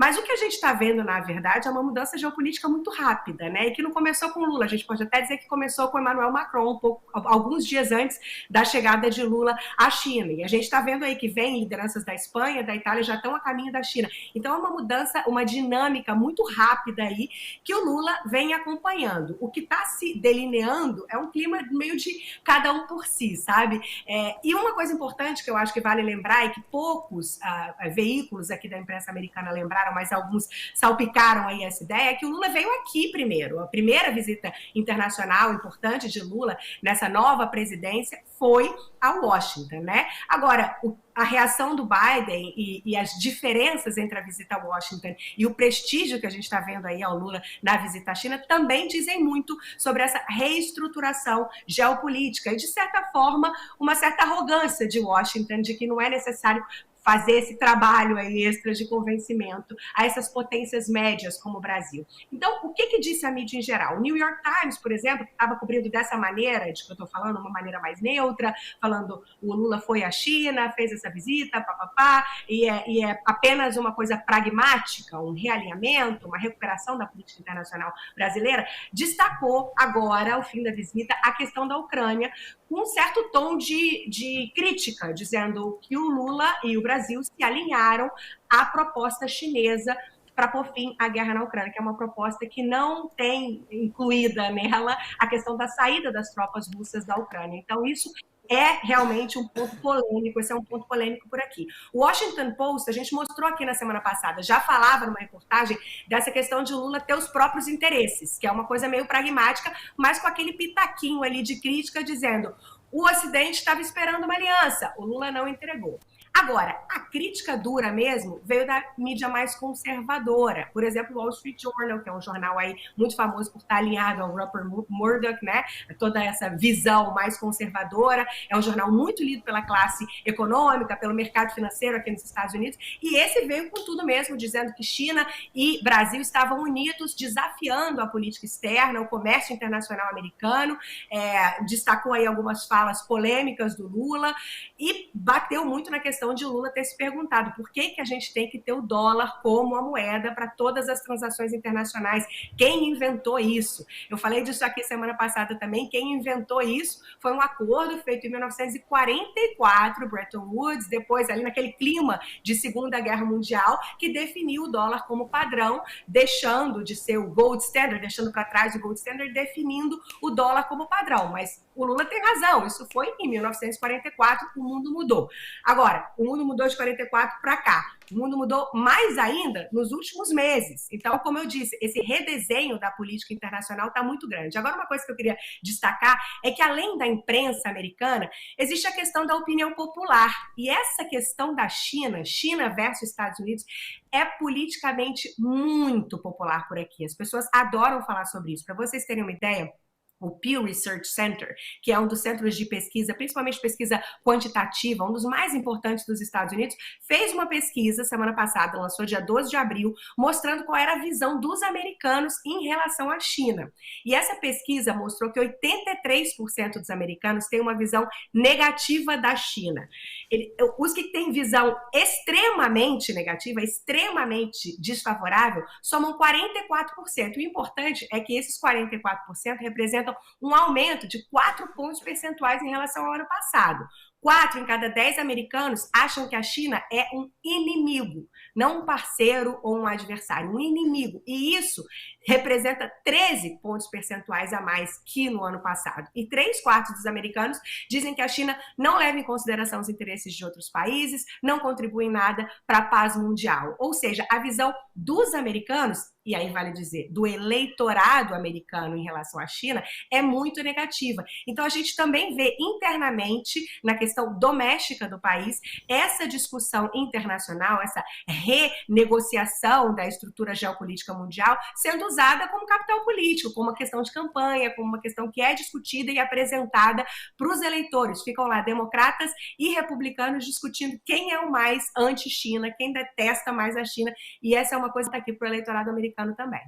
Mas o que a gente está vendo, na verdade, é uma mudança geopolítica muito rápida, né? E que não começou com Lula, a gente pode até dizer que começou com Emmanuel Macron, alguns dias antes da chegada de Lula à China. E a gente está vendo aí que vem lideranças da Espanha, da Itália, já estão a caminho da China. Então é uma mudança, uma dinâmica muito rápida aí que o Lula vem acompanhando. O que está se delineando é um clima meio de cada um por si, sabe? E uma coisa importante que eu acho que vale lembrar e que poucos veículos aqui da imprensa americana lembraram, mas alguns salpicaram aí essa ideia, é que o Lula veio aqui primeiro. A primeira visita internacional importante de Lula nessa nova presidência foi a Washington, né? Agora, a reação do Biden e as diferenças entre a visita a Washington e o prestígio que a gente está vendo aí ao Lula na visita à China também dizem muito sobre essa reestruturação geopolítica e, de certa forma, uma certa arrogância de Washington de que não é necessário fazer esse trabalho aí extra de convencimento a essas potências médias como o Brasil. Então, o que disse a mídia em geral? O New York Times, por exemplo, que estava cobrindo dessa maneira, de que eu estou falando, uma maneira mais neutra, falando o Lula foi à China, fez essa visita, papapá, e é apenas uma coisa pragmática, um realinhamento, uma recuperação da política internacional brasileira, destacou agora, ao fim da visita, a questão da Ucrânia, com um certo tom de crítica, dizendo que o Lula e o Brasil se alinharam à proposta chinesa para pôr fim à guerra na Ucrânia, que é uma proposta que não tem incluída nela a questão da saída das tropas russas da Ucrânia. Então, isso é realmente um ponto polêmico, esse é um ponto polêmico por aqui. O Washington Post, a gente mostrou aqui na semana passada, já falava numa reportagem dessa questão de Lula ter os próprios interesses, que é uma coisa meio pragmática, mas com aquele pitaquinho ali de crítica dizendo o Ocidente estava esperando uma aliança, o Lula não entregou. Agora, a crítica dura mesmo veio da mídia mais conservadora. Por exemplo, o Wall Street Journal, que é um jornal aí muito famoso por estar alinhado ao Rupert Murdoch, né? Toda essa visão mais conservadora. É um jornal muito lido pela classe econômica, pelo mercado financeiro aqui nos Estados Unidos. E esse veio com tudo mesmo, dizendo que China e Brasil estavam unidos, desafiando a política externa, o comércio internacional americano. Destacou aí algumas falas polêmicas do Lula e bateu muito na questão de Lula ter se perguntado por que a gente tem que ter o dólar como a moeda para todas as transações internacionais. Quem inventou isso? Eu falei disso aqui semana passada também. Quem inventou isso foi um acordo feito em 1944, Bretton Woods, depois ali naquele clima de Segunda Guerra Mundial, que definiu o dólar como padrão, deixando de ser o gold standard, deixando para trás o gold standard, definindo o dólar como padrão. Mas o Lula tem razão, isso foi em 1944, o mundo mudou. Agora, o mundo mudou de 44 para cá. O mundo mudou mais ainda nos últimos meses. Então, como eu disse, esse redesenho da política internacional está muito grande. Agora, uma coisa que eu queria destacar é que, além da imprensa americana, existe a questão da opinião popular. E essa questão da China versus Estados Unidos, é politicamente muito popular por aqui. As pessoas adoram falar sobre isso. Para vocês terem uma ideia, o Pew Research Center, que é um dos centros de pesquisa, principalmente pesquisa quantitativa, um dos mais importantes dos Estados Unidos, fez uma pesquisa semana passada, lançou dia 12 de abril, mostrando qual era a visão dos americanos em relação à China. E essa pesquisa mostrou que 83% dos americanos têm uma visão negativa da China. Os que têm visão extremamente negativa, extremamente desfavorável, somam 44%. O importante é que esses 44% representam um aumento de 4 pontos percentuais em relação ao ano passado. 4 em cada 10 americanos acham que a China é um inimigo, não um parceiro ou um adversário, um inimigo. E isso representa 13 pontos percentuais a mais que no ano passado. E 3/4 dos americanos dizem que a China não leva em consideração os interesses de outros países, não contribui em nada para a paz mundial. Ou seja, a visão dos americanos, e aí vale dizer, do eleitorado americano em relação à China, é muito negativa. Então, a gente também vê internamente, na questão doméstica do país, essa discussão internacional, essa renegociação da estrutura geopolítica mundial sendo usada como capital político, como uma questão de campanha, como uma questão que é discutida e apresentada para os eleitores. Ficam lá democratas e republicanos discutindo quem é o mais anti-China, quem detesta mais a China, e essa é uma coisa que está aqui para o eleitorado americano também.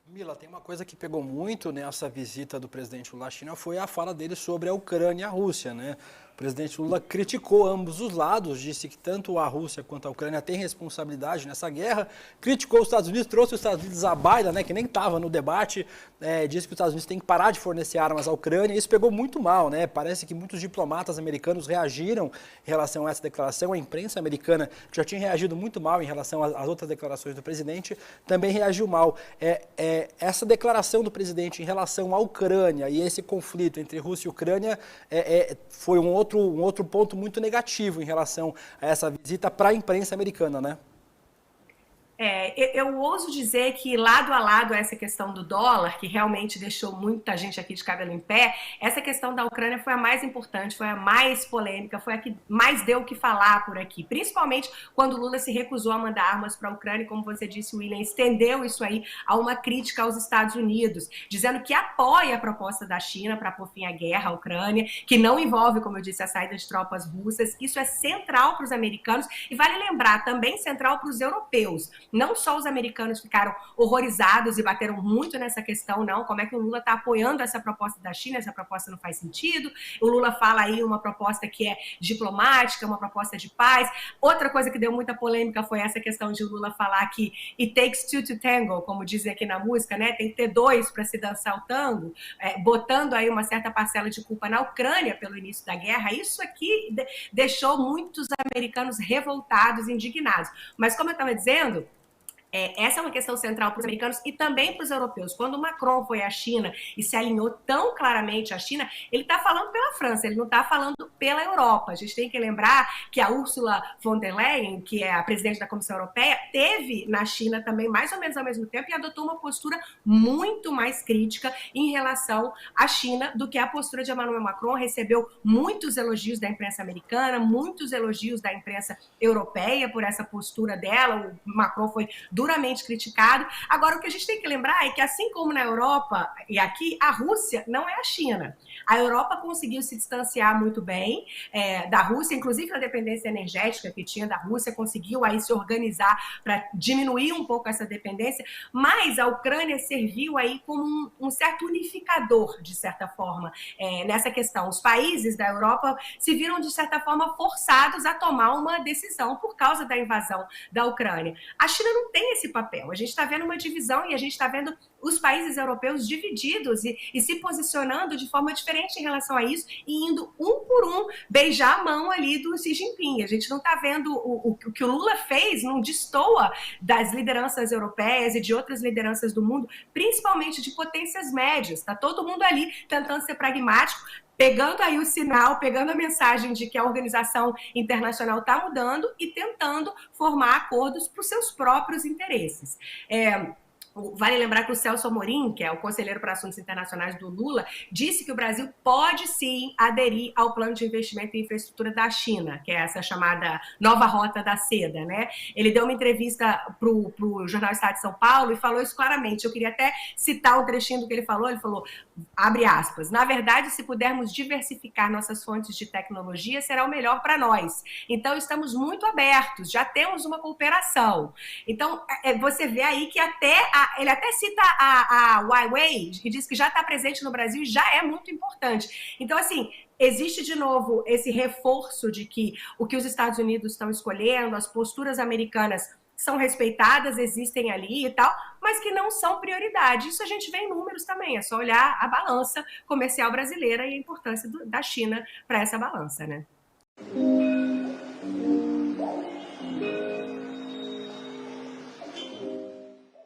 Mila, tem uma coisa que pegou muito nessa visita do presidente Lula à China, foi a fala dele sobre a Ucrânia e a Rússia, né? O presidente Lula criticou ambos os lados, disse que tanto a Rússia quanto a Ucrânia têm responsabilidade nessa guerra, criticou os Estados Unidos, trouxe os Estados Unidos à baila, né, que nem estava no debate, disse que os Estados Unidos têm que parar de fornecer armas à Ucrânia, e isso pegou muito mal, né? Parece que muitos diplomatas americanos reagiram em relação a essa declaração, a imprensa americana, que já tinha reagido muito mal em relação às outras declarações do presidente, também reagiu mal. Essa declaração do presidente em relação à Ucrânia e esse conflito entre Rússia e Ucrânia foi um outro ponto muito negativo em relação a essa visita para a imprensa americana, né? Eu ouso dizer que lado a lado a essa questão do dólar, que realmente deixou muita gente aqui de cabelo em pé, essa questão da Ucrânia foi a mais importante, foi a mais polêmica, foi a que mais deu o que falar por aqui, principalmente quando Lula se recusou a mandar armas para a Ucrânia, e como você disse, William, estendeu isso aí a uma crítica aos Estados Unidos, dizendo que apoia a proposta da China para pôr fim à guerra à Ucrânia, que não envolve, como eu disse, a saída de tropas russas. Isso é central para os americanos e vale lembrar, também central para os europeus. Não só os americanos ficaram horrorizados e bateram muito nessa questão, não, como é que o Lula está apoiando essa proposta da China, essa proposta não faz sentido. O Lula fala aí uma proposta que é diplomática, uma proposta de paz. Outra coisa que deu muita polêmica foi essa questão de o Lula falar que it takes two to tango, como dizem aqui na música, né? Tem que ter dois para se dançar o tango, botando aí uma certa parcela de culpa na Ucrânia pelo início da guerra. Isso aqui deixou muitos americanos revoltados, indignados. Mas como eu estava dizendo, essa é uma questão central para os americanos e também para os europeus. Quando o Macron foi à China e se alinhou tão claramente à China, ele está falando pela França, ele não está falando pela Europa. A gente tem que lembrar que a Ursula von der Leyen, que é a presidente da Comissão Europeia, teve na China também mais ou menos ao mesmo tempo e adotou uma postura muito mais crítica em relação à China do que a postura de Emmanuel Macron. Recebeu muitos elogios da imprensa americana, muitos elogios da imprensa europeia por essa postura dela. O Macron foi duramente criticado. Agora, o que a gente tem que lembrar é que, assim como na Europa e aqui, a Rússia não é a China. A Europa conseguiu se distanciar muito bem da Rússia, inclusive na dependência energética que tinha da Rússia, conseguiu aí se organizar para diminuir um pouco essa dependência, mas a Ucrânia serviu aí como um certo unificador, de certa forma, nessa questão. Os países da Europa se viram, de certa forma, forçados a tomar uma decisão por causa da invasão da Ucrânia. A China não tem esse papel. A gente está vendo uma divisão e a gente está vendo os países europeus divididos e se posicionando de forma diferente em relação a isso e indo um por um beijar a mão ali do Xi Jinping. A gente não está vendo o que o Lula fez, não destoa das lideranças europeias e de outras lideranças do mundo, principalmente de potências médias. Está todo mundo ali tentando ser pragmático, pegando aí o sinal, pegando a mensagem de que a organização internacional está mudando e tentando formar acordos para os seus próprios interesses. Vale lembrar que o Celso Amorim, que é o conselheiro para assuntos internacionais do Lula, disse que o Brasil pode sim aderir ao plano de investimento em infraestrutura da China, que é essa chamada nova rota da seda, né? Ele deu uma entrevista para o jornal Estado de São Paulo e falou isso claramente. Eu queria até citar um trechinho do que ele falou, abre aspas, na verdade, se pudermos diversificar nossas fontes de tecnologia, será o melhor para nós. Então, estamos muito abertos, já temos uma cooperação. Então, você vê aí que ele até cita a Huawei, que diz que já está presente no Brasil e já é muito importante. Então, assim, existe de novo esse reforço de que o que os Estados Unidos estão escolhendo, as posturas americanas são respeitadas, existem ali e tal, mas que não são prioridade. Isso a gente vê em números também, é só olhar a balança comercial brasileira e a importância da China para essa balança, né?